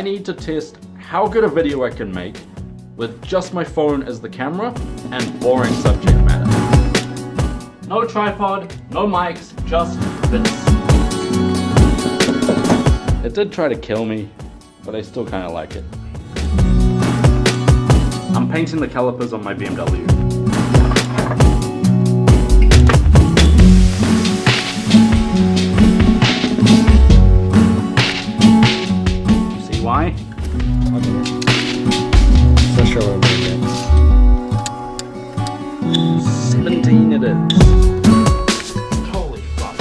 I need to test how good a video I can make with just my phone as the camera and boring subject matter. No tripod, no mics, just this. It did try to kill me, but I still kind of like it. I'm painting the calipers on my BMW. Why? Not sure what I'm doing. 17 it is. Holy fuck.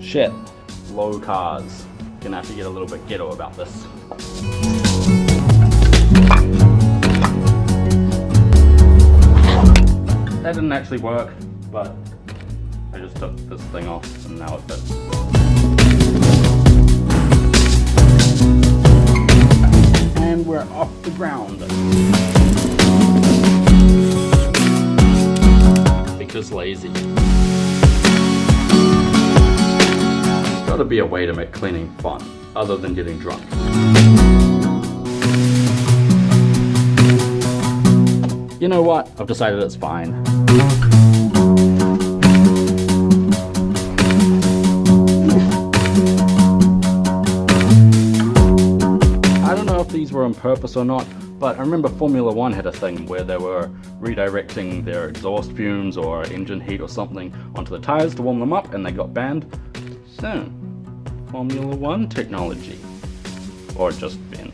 Shit. Low cars. Gonna have to get a little bit ghetto about this. That didn't actually work, but I just took this thing off and now it fits. And we're off the ground. Because lazy. There's gotta be a way to make cleaning fun, other than getting drunk. You know what? I've decided it's fine. I don't know if these were on purpose or not, but I remember Formula 1 had a thing where they were redirecting their exhaust fumes or engine heat or something onto the tires to warm them up and they got banned. So, Formula 1 technology. Or just bins.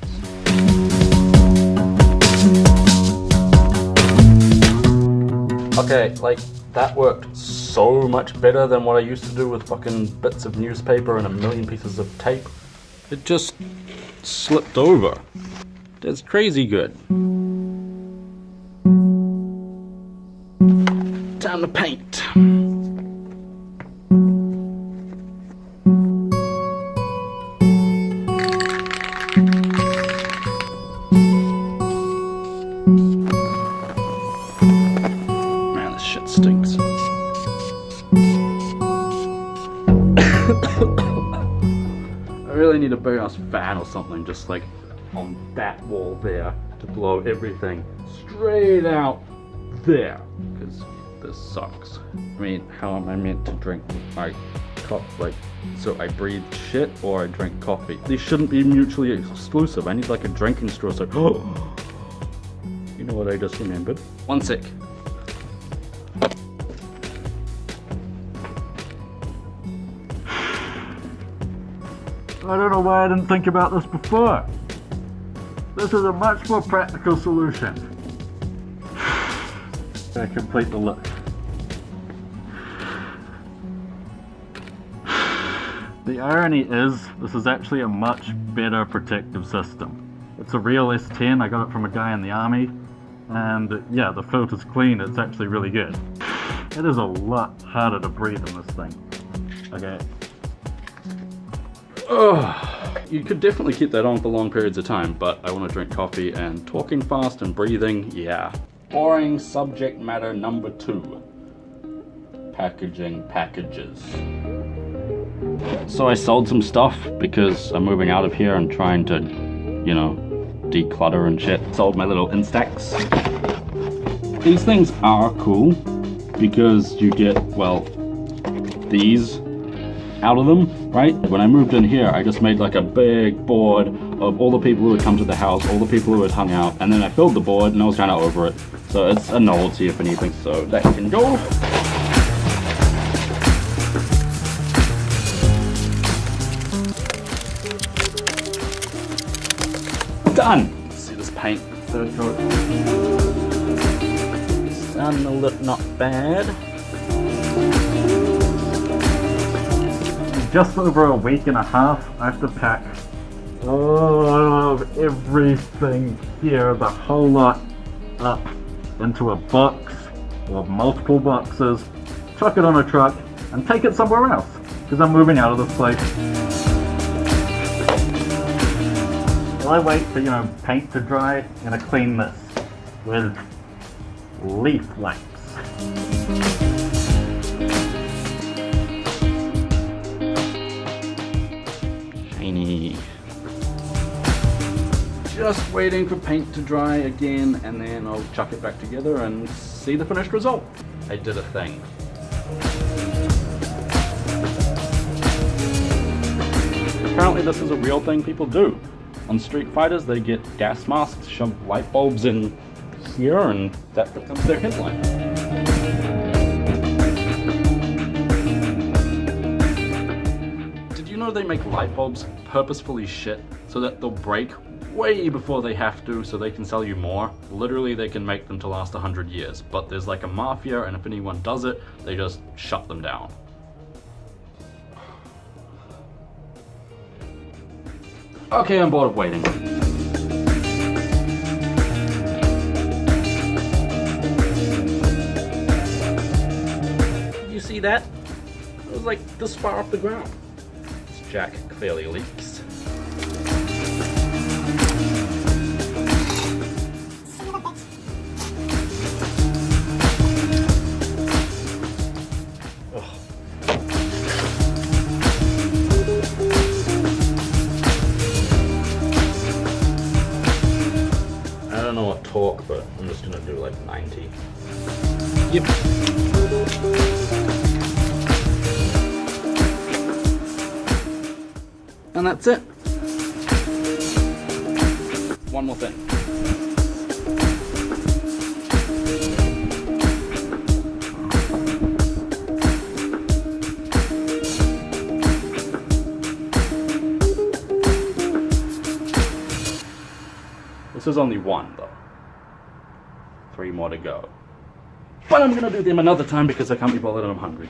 Okay, like, that worked so much better than what I used to do with fucking bits of newspaper and a million pieces of tape. It just slipped over. That's crazy good. Time to paint. Stinks. I really need a big ass fan or something just like on that wall there to blow everything straight out there, because this sucks. I mean, how am I meant to drink my cup? Like, so I breathe shit or I drink coffee? These shouldn't be mutually exclusive. I need like a drinking straw so you know what I just remembered? One sec. I don't know why I didn't think about this before. This is a much more practical solution. I complete the look. The irony is, this is actually a much better protective system. It's a real S10, I got it from a guy in the army, and yeah, the filter's clean, it's actually really good. It is a lot harder to breathe in this thing. Okay. Oh, you could definitely keep that on for long periods of time, but I want to drink coffee, and talking fast and breathing, yeah. Boring subject matter number 2. Packaging packages. So I sold some stuff because I'm moving out of here and trying to, you know, declutter and shit. Sold my little Instax. These things are cool because you get, well, these out of them, right? When I moved in here, I just made like a big board of all the people who had come to the house, all the people who had hung out, and then I filled the board and I was kind of over it. So it's a novelty if anything, so that can go. Done! Let's see this paint, third coat. It's starting to look not bad. Just over a week and a half, I have to pack all of everything here, the whole lot, up into a box or multiple boxes, chuck it on a truck, and take it somewhere else, because I'm moving out of this place. While I wait for, paint to dry, I'm going to clean this with leaf lights. Shiny. Just waiting for paint to dry again, and then I'll chuck it back together and see the finished result. I did a thing. Apparently this is a real thing people do. On Street Fighters, they get gas masks, shove light bulbs in here, and that becomes their headlight. Did you know they make light bulbs purposefully shit so that they'll break way before they have to so they can sell you more? Literally, they can make them to last 100 years, but there's like a mafia, and if anyone does it, they just shut them down. Okay, I'm bored of waiting. You see that? It was like this far off the ground. This jack clearly leaks. I don't know what torque, but I'm just gonna do like 90. Yep. And that's it. One more thing. This is only one, though. 3 more to go. But I'm gonna do them another time because I can't be bothered and I'm hungry.